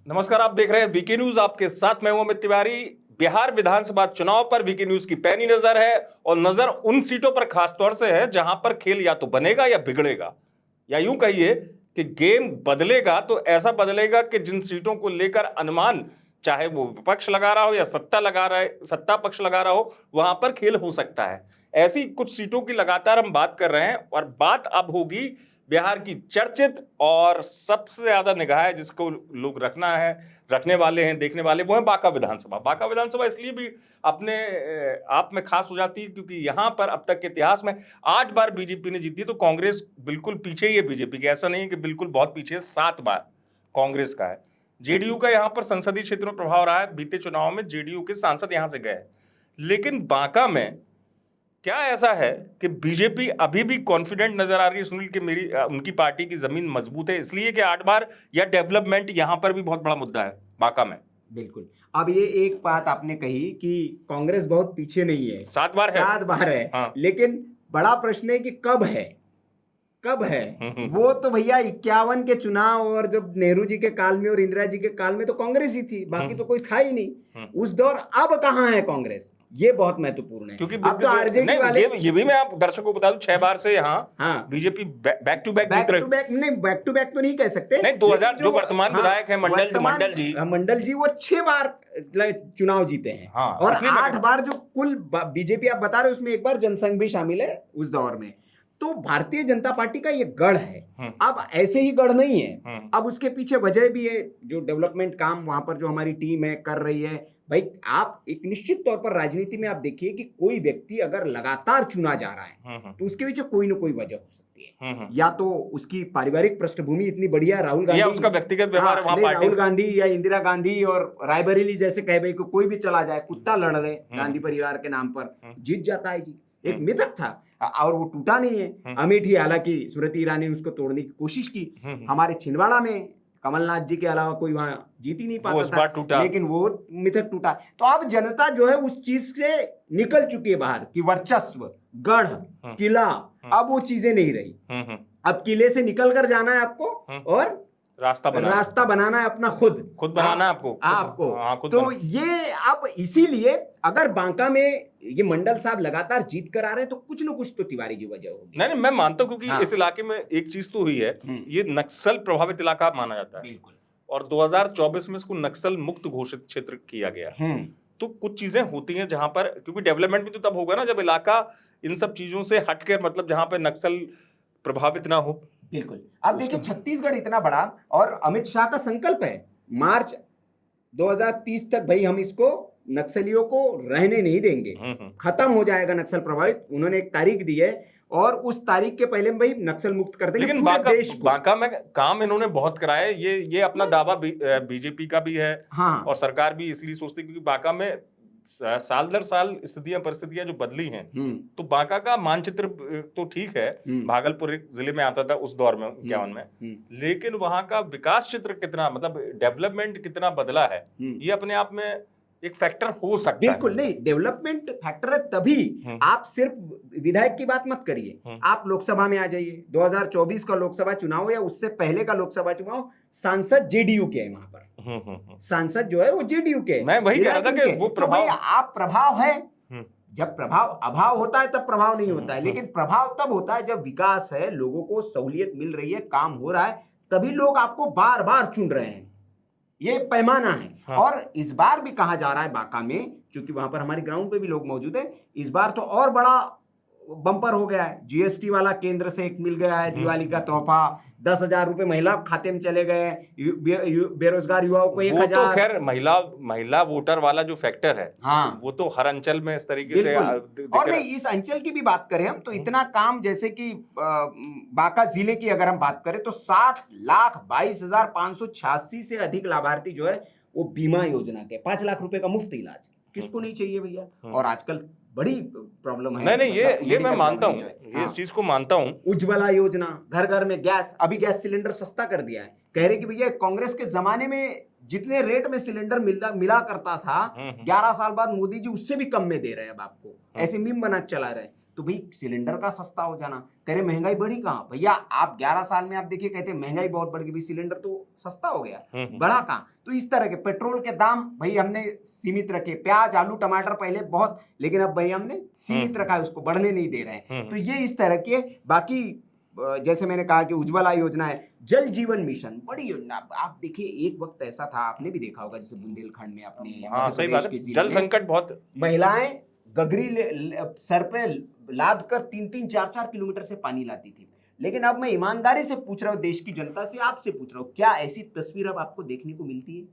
नमस्कार, आप देख रहे हैं वीके न्यूज। आपके साथ मैं हूं अमित तिवारी। बिहार विधानसभा चुनाव पर वीके न्यूज की पैनी नजर है और नजर उन सीटों पर खासतौर से है जहां पर खेल या तो बनेगा या बिगड़ेगा, या यूं कहिए कि गेम बदलेगा तो ऐसा बदलेगा कि जिन सीटों को लेकर अनुमान, चाहे वो विपक्ष लगा रहा हो या सत्ता पक्ष लगा रहा हो, वहां पर खेल हो सकता है। ऐसी कुछ सीटों की लगातार हम बात कर रहे हैं और बात अब होगी बिहार की चर्चित और सबसे ज्यादा निगाह जिसको लोग रखने वाले हैं, देखने वाले, वो है बांका विधानसभा। बांका विधानसभा इसलिए भी अपने आप में खास हो जाती है क्योंकि यहां पर अब तक के इतिहास में 8 बार बीजेपी ने जीती है, तो कांग्रेस बिल्कुल पीछे ही है बीजेपी के। ऐसा नहीं कि बिल्कुल बहुत पीछे है, 7 बार कांग्रेस का है। जेडीयू का यहां पर संसदीय क्षेत्र में प्रभाव रहा है। बीते चुनाव में जेडीयू के सांसद यहां से गए, लेकिन बांका में क्या ऐसा है कि बीजेपी अभी भी कॉन्फिडेंट नजर आ रही है सुनील, कि उनकी पार्टी की जमीन मजबूत है इसलिए कि 8 बार, या डेवलपमेंट यहां पर भी बहुत बड़ा मुद्दा है बांका में? बिल्कुल। अब ये एक बात आपने कही कि कांग्रेस बहुत पीछे नहीं है, 7 बार है। 7 बार है। हाँ। लेकिन बड़ा प्रश्न है कि कब है, कब है? वो तो भैया 51 के चुनाव और जब नेहरू जी के काल में और इंदिरा जी के काल में तो कांग्रेस ही थी, बाकी तो कोई था ही नहीं उस दौर। अब कहां है कांग्रेस, ये बहुत महत्वपूर्ण है क्योंकि अब तो आरजेडी वाले ये भी मैं आप दर्शकों को बता दूं, 6 बार से यहाँ हाँ बीजेपी बैक टू बैक जीत रही। बैक टू बैक तो नहीं कह सकते। नहीं, 2000 जो वर्तमान विधायक है मंडल जी वो 6 बार चुनाव जीते हैं। हाँ, और 8 बार जो कुल बीजेपी आप बता रहे हो उसमें एक बार जनसंघ भी शामिल है उस दौर में। तो भारतीय जनता पार्टी का ये गढ़ है। अब ऐसे ही गढ़ नहीं है, अब उसके पीछे वजह भी है, जो डेवलपमेंट काम वहां पर जो हमारी टीम है कर रही है। भाई आप एक निश्चित तौर पर राजनीति में आप देखिए कि कोई व्यक्ति अगर लगातार चुना जा रहा है तो उसके पीछे कोई ना कोई वजह हो सकती है। या तो उसकी पारिवारिक पृष्ठभूमि इतनी बढ़िया, राहुल गांधी, या उसका व्यक्तिगत व्यवहार वहां पार्टी, राहुल गांधी या इंदिरा गांधी और रायबरेली जैसे कहे भाई कोई भी चला जाए, कुत्ता लड़ रहे गांधी परिवार के नाम पर, जीत जाता है जी। एक मिथक था और वो टूटा नहीं है। अमेठी, हालांकि स्मृति ईरानी ने उसको तोड़ने की कोशिश की। हमारे छिंदवाड़ा में कमलनाथ जी के अलावा कोई वहां जीत ही नहीं पाता था, लेकिन वो मिथक टूटा। तो अब जनता जो है उस चीज से निकल चुकी है बाहर कि वर्चस्व, गढ़, किला, अब वो चीजें नहीं रही। अब किले से निकल कर जाना है आपको और रास्ता बनाना है अपना, खुद बनाना है आपको। तो ये अब इसीलिए अगर बांका में ये मंडल साहब लगातार जीत कर आ रहे हैं तो कुछ ना कुछ तो तिवारी जी वजह होगी। नहीं, मैं मानता हूं क्योंकि इस इलाके में एक चीज तो हुई है, ये नक्सल प्रभावित इलाका माना जाता है। बिल्कुल। और 2024 में इसको नक्सल मुक्त घोषित क्षेत्र किया गया। तो कुछ चीजें होती हैं जहां पर, क्योंकि डेवलपमेंट भी तो तब होगा ना जब इलाका इन सब चीजों से हटकर, मतलब जहां पर नक्सल प्रभावित ना हो। बिल्कुल। अब देखिए छत्तीसगढ़ इतना बड़ा, और अमित शाह का संकल्प है मार्च 2030 तक भाई हम इसको नक्सलियों को रहने नहीं देंगे, खत्म हो जाएगा नक्सल प्रभावित। उन्होंने एक तारीख दी है और उस तारीख के पहले भाई नक्सल मुक्त कर देंगे पूरे देश को। बांका में काम इन्होंने बहुत कराया है, ये अपना दावा बीजेपी का भी है। हाँ। और सरकार भी इसलिए सोचती क्योंकि बांका में साल दर साल परिस्थितियां जो बदली हैं, तो बांका का मानचित्र तो ठीक है, भागलपुर जिले में आता था उस दौर में 51 में, लेकिन वहां का विकास चित्र कितना, मतलब डेवलपमेंट कितना बदला है, ये अपने आप में एक फैक्टर हो सकता है। बिल्कुल नहीं, डेवलपमेंट फैक्टर है तभी। आप सिर्फ विधायक की बात मत करिए, आप लोकसभा में आ जाइए। 2024 का लोकसभा चुनाव या उससे पहले का लोकसभा चुनाव, सांसद जेडीयू के हैं वहां पर। सांसद जो है वो जेडीयू के। मैं वही कह रहा था कि वो प्रभाव, आप प्रभाव है, जब प्रभाव अभाव होता है तब प्रभाव नहीं होता है, लेकिन प्रभाव तब होता है जब विकास है, लोगों को सहूलियत मिल रही है, काम हो रहा है, तभी लोग आपको बार बार चुन रहे हैं। ये पैमाना है। हाँ। और इस बार भी कहा जा रहा है बांका में, क्योंकि वहां पर हमारे ग्राउंड पे भी लोग मौजूद है, इस बार तो और बड़ा बम्पर हो गया है। जीएसटी वाला केंद्र से एक मिल गया है दिवाली का तोहफा, 10,000 रुपए महिला खाते में चले गए, बेरोजगार युवाओं को 1,000। तो खैर महिला वोटर वाला जो फैक्टर है, हाँ, वो तो हर अंचल में इस तरीके से। और नहीं, इस अंचल की भी बात करें हम तो इतना काम, जैसे कि बांका जिले की अगर हम बात करें तो 7,22,586 से अधिक लाभार्थी जो है वो बीमा योजना के 5 लाख रुपए का मुफ्त इलाज। किसको नहीं चाहिए भैया? और आजकल बड़ी प्रॉब्लम है। नहीं, ये मैं मानता हूँ, ये इस चीज को मानता हूँ। उज्ज्वला योजना, घर घर में गैस, अभी गैस सिलेंडर सस्ता कर दिया है। कह रहे कि भैया कांग्रेस के जमाने में जितने रेट में सिलेंडर मिला करता था, 11 साल बाद मोदी जी उससे भी कम में दे रहे हैं अब आपको। ऐसे मीम बना चला रहे हैं तो भाई सिलेंडर का सस्ता हो जाना। कह रहे महंगाई बढ़ी कहाँ भैया, आप 11 साल में आप देखिए कहते महंगाई बहुत बढ़ गई, भाई सिलेंडर तो सस्ता हो गया, बढ़ा कहाँ। तो इस तरह के पेट्रोल के दाम भाई हमने सीमित रखे, प्याज आलू टमाटर पहले बहुत, लेकिन अब भाई हमने सीमित रखा है, उसको बढ़ने नहीं दे रहे हैं। तो ये इस तरह के, बाकी जैसे मैंने कहा कि उज्ज्वला योजना है, जल जीवन मिशन बड़ी योजना। आप देखिए एक वक्त ऐसा था, आपने भी देखा होगा, जैसे बुंदेलखंड में अपने सही बात है, जल संकट बहुत, महिलाएं गगरी सर पे लाद कर 3-3 4-4 किलोमीटर से पानी लाती थी। लेकिन अब मैं ईमानदारी से पूछ रहा हूँ, देश की जनता से आपसे पूछ रहा हूँ, क्या ऐसी तस्वीर अब आपको देखने को मिलती है?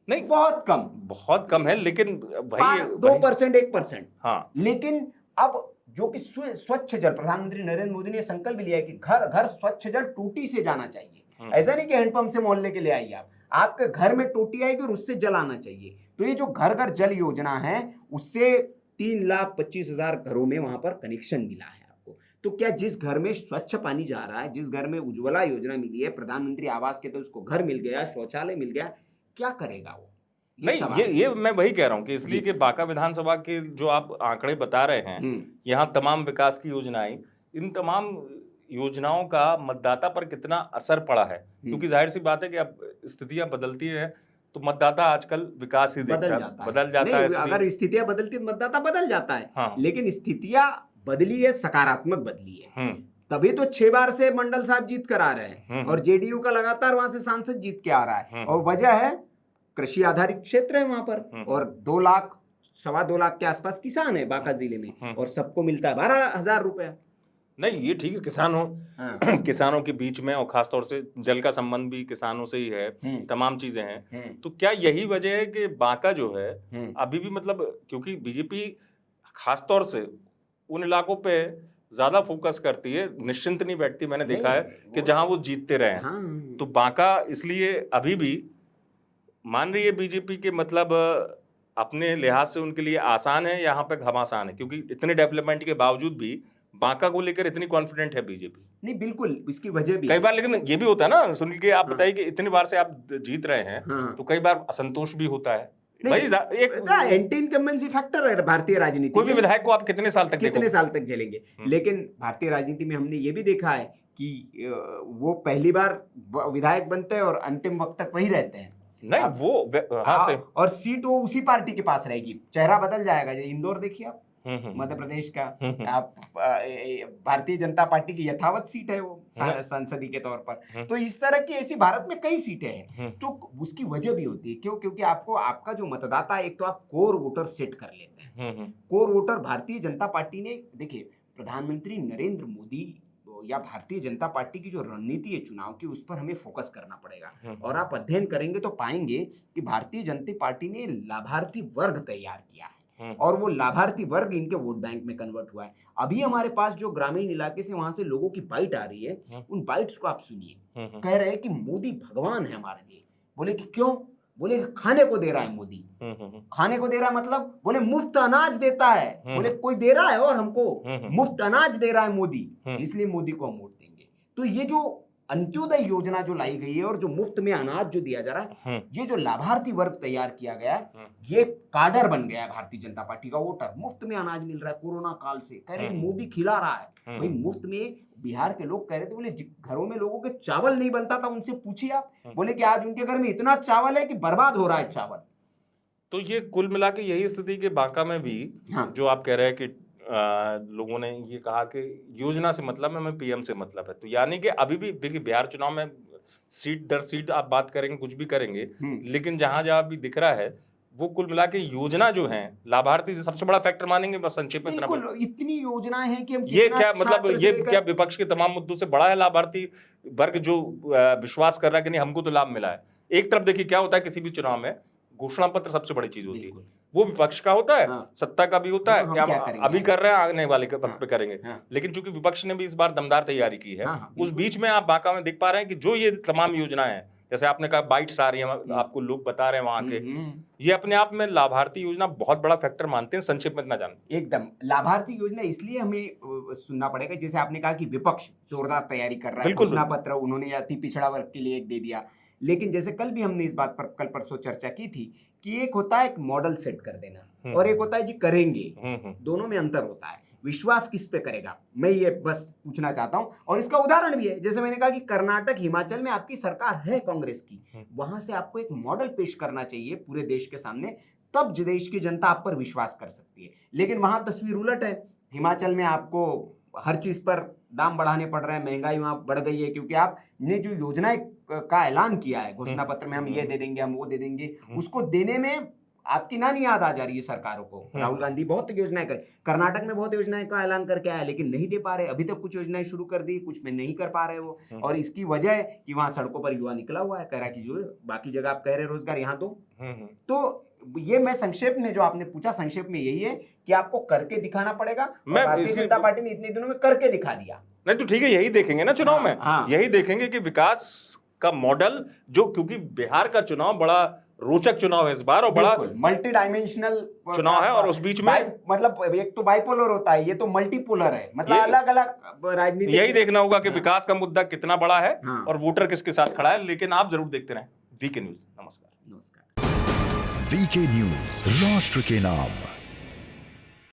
नहीं, बहुत कम है, लेकिन भाई 2% 1%। हाँ, लेकिन अब जो कि स्वच्छ जल, प्रधानमंत्री नरेंद्र मोदी ने संकल्प लिया है कि घर घर स्वच्छ जल टोटी से जाना चाहिए। ऐसा नहीं कि हैंडपंप से मोहल्ले के ले आइए, आपके घर में टोटी आएगी और उससे जल आना चाहिए। तो ये जो घर घर जल योजना है, उससे 3,25,000 घरों में वहां पर कनेक्शन मिला है आपको। तो क्या जिस घर में स्वच्छ पानी जा रहा है, जिस घर में उज्ज्वला योजना मिली है, प्रधानमंत्री आवास के तो उसको घर मिल गया, शौचालय मिल गया, क्या करेगा वो? नहीं, ये मैं वही कह रहा हूँ कि इसलिए कि बांका विधानसभा के जो आप आंकड़े बता रहे हैं, यहाँ तमाम विकास की योजनाएं, इन तमाम योजनाओं का मतदाता पर कितना असर पड़ा है, क्योंकि जाहिर सी बात है कि अब स्थितियां बदलती हैं, तो मतदाता आजकल विकास ही देखता है, बदल जाता है। अगर स्थितियां बदलती तो मतदाता बदल जाता है। हाँ। लेकिन स्थितियां बदली है, सकारात्मक बदली है, तभी तो 6 बार से मंडल साहब जीत कर आ रहे हैं, और जेडीयू का लगातार वहां से सांसद जीत के आ रहा है। और वजह है कृषि आधारित क्षेत्र है वहां पर, और 2 लाख 2.25 लाख के आसपास किसान है बांका जिले में, और सबको मिलता है 12,000 रुपया। नहीं, ये ठीक है, किसानों के बीच में, और खासतौर से जल का संबंध भी किसानों से ही है, तमाम चीजें हैं। तो क्या यही वजह है कि बांका जो है अभी भी, मतलब क्योंकि बीजेपी खासतौर से उन इलाकों पे ज्यादा फोकस करती है, निश्चिंत नहीं बैठती, मैंने देखा है कि जहां वो जीतते रहे हैं। तो बांका इसलिए अभी भी मान रही है बीजेपी के, मतलब अपने लिहाज से उनके लिए आसान है, यहाँ पे घमासान है, क्योंकि इतने डेवलपमेंट के बावजूद भी बांका को लेकर इतनी कॉन्फिडेंट है बीजेपी? नहीं, बिल्कुल, इसकी वजह भी कई बार, लेकिन ये भी होता है ना सुनील के, आप बताइए कि इतनी बार से आप जीत रहे हैं, तो कई बार असंतोष भी होता है भाई। एक एंटी इनकम्बेंसी फैक्टर है भारतीय राजनीति। कोई भी विधायक को आप कितने साल तक झेलेंगे। लेकिन भारतीय राजनीति में हमने ये भी देखा है कि वो पहली बार विधायक बनते हैं और अंतिम वक्त तक वही रहते हैं। नहीं, वो हाँ से, और सीट वो उसी पार्टी के पास रहेगी, चेहरा बदल जाएगा। इंदौर देखिए आप, मध्य प्रदेश का, आप भारतीय जनता पार्टी की यथावत सीट है वो संसदीय के तौर पर। तो इस तरह की ऐसी भारत में कई सीटें हैं। तो उसकी वजह भी होती है, क्यों? क्योंकि आपका जो मतदाता है, एक तो आप कोर वोटर सेट कर लेते हैं। Core voter Bharatiya Janata party ने, देखिए प्रधानमंत्री नरेंद्र मोदी या भारतीय जनता पार्टी की जो रणनीति है चुनाव की, उस पर हमें फोकस करना पड़ेगा। और आप अध्ययन करेंगे तो पाएंगे कि भारतीय जनता पार्टी ने लाभार्थी वर्ग तैयार किया है, और वो लाभार्थी वर्ग इनके वोट बैंक में कन्वर्ट हुआ है। अभी हमारे पास जो ग्रामीण इलाके से वहां से लोगों की बाइट आ रही है, उन बाइट्स को आप सुनिए। कह रहे हैं कि मोदी भगवान है हमारे लिए। बोले कि क्यों? बोले खाने को दे रहा है मोदी। खाने को दे रहा है मतलब? बोले मुफ्त अनाज देता है। बोले कोई दे रहा है और हमको मुफ्त अनाज दे रहा है मोदी, इसलिए मोदी को हम वोट देंगे। तो ये जो अंत्योदय योजना जो लाई गई है, और जो मुफ्त में अनाज जो दिया जा रहा है, ये जो लाभार्थी वर्ग तैयार किया गया है, ये काडर बन गया है भारतीय जनता पार्टी का वोटर। मुफ्त में अनाज मिल रहा है कोरोना काल से, कह रहे हैं कि मोदी खिला रहा है। भाई मुफ्त में बिहार के लोग कह रहे थे, बोले घरों में लोगों के चावल नहीं बनता था, उनसे पूछिए आप। बोले कि आज उनके घर में इतना चावल है कि बर्बाद हो रहा है चावल। तो ये कुल मिला के यही स्थिति के बांका में भी, जो आप कह रहे हैं कि लोगों ने ये कहा कि योजना से मतलब है, हमें पीएम से मतलब है। तो यानी कि अभी भी देखिए, बिहार चुनाव में सीट दर सीट आप बात करेंगे, कुछ भी करेंगे, लेकिन जहां जहां भी दिख रहा है, वो कुल मिला के योजना जो है, लाभार्थी सबसे बड़ा फैक्टर मानेंगे? बस संक्षेप में इतनी योजनाएं हैं कि हम ये क्या मतलब, ये क्या विपक्ष के तमाम मुद्दों से बड़ा है लाभार्थी वर्ग जो विश्वास कर रहा है कि नहीं हमको तो लाभ मिला है? एक तरफ देखिए क्या होता है किसी भी चुनाव में, घोषणा पत्र सबसे बड़ी चीज होती है, वो विपक्ष का होता है, सत्ता का भी होता है, क्या अभी कर रहे हैं, आने वाले वक्त पे करेंगे। लेकिन चूंकि विपक्ष ने भी इस बार दमदार तैयारी की है, उस बीच में आप बांका में देख पा रहे हैं कि जो ये तमाम योजनाएं हैं, जैसे आपने कहा बाइट्स आ रही हैं, आपको लोग बता रहे हैं वहां के, ये अपने आप में लाभार्थी योजना बहुत बड़ा फैक्टर मानते हैं। संक्षेप में इतना जान, एकदम लाभार्थी योजना इसलिए हमें सुनना पड़ेगा, जैसे आपने कहा कि विपक्ष जोरदार तैयारी कर रहा है, घोषणा पत्र उन्होंने अति पिछड़ा वर्ग के लिए एक दे दिया। लेकिन जैसे कल भी हमने इस बात पर कल परसों चर्चा की थी कि एक होता है एक मॉडल सेट कर देना, और एक होता है जी करेंगे, दोनों में अंतर होता है। विश्वास किस पे करेगा, मैं ये बस पूछना चाहता हूं। और इसका उदाहरण भी है, जैसे मैंने कहा कि कर्नाटक, हिमाचल में आपकी सरकार है कांग्रेस की, वहां से आपको एक मॉडल पेश करना चाहिए पूरे देश के सामने, तब देश की जनता आप पर विश्वास कर सकती है। लेकिन वहां तस्वीर उलट है। हिमाचल में आपको हर चीज पर दाम बढ़ाने पड़ रहे हैं, महंगाई वहां बढ़ गई है, क्योंकि आपने जो योजनाएं का ऐलान किया है घोषणा पत्र में, हम ये दे देंगे, हम वो दे देंगे, उसको देने में आपकी नानी याद आ जा रही है सरकारों को। राहुल गांधी बहुत योजनाएं कर, कर्नाटक में बहुत योजनाएं का ऐलान करके आया, लेकिन नहीं दे पा रहे। अभी तक कुछ योजनाएं शुरू कर दी, कुछ में नहीं कर पा रहे वो। और इसकी वजह है कि वहां सड़कों पर युवा निकला हुआ है, कह रहा है कि जो बाकी जगह आप कह रहे रोजगार, यहाँ तो ये मैं संक्षेप में, जो आपने पूछा संक्षेप में यही है कि आपको करके दिखाना पड़ेगा। भारतीय जनता पार्टी ने इतने दिनों में करके दिखा दिया। नहीं तो ठीक है, यही देखेंगे ना चुनाव में। यही देखेंगे कि विकास का मॉडल, जो क्योंकि बिहार का चुनाव बड़ा रोचक चुनाव है इस बार, और बड़ा मल्टी डायमेंशनल चुनाव है, और उस बीच में मतलब एक तो बाइपोलर होता है, ये तो मल्टीपोलर है, मतलब अलग अलग राजनीति। यही देखना होगा कि विकास का मुद्दा कितना बड़ा है और वोटर किसके साथ खड़ा है। लेकिन आप जरूर देखते रहें वीके न्यूज। नमस्कार। वीके न्यूज, राष्ट्र के नाम।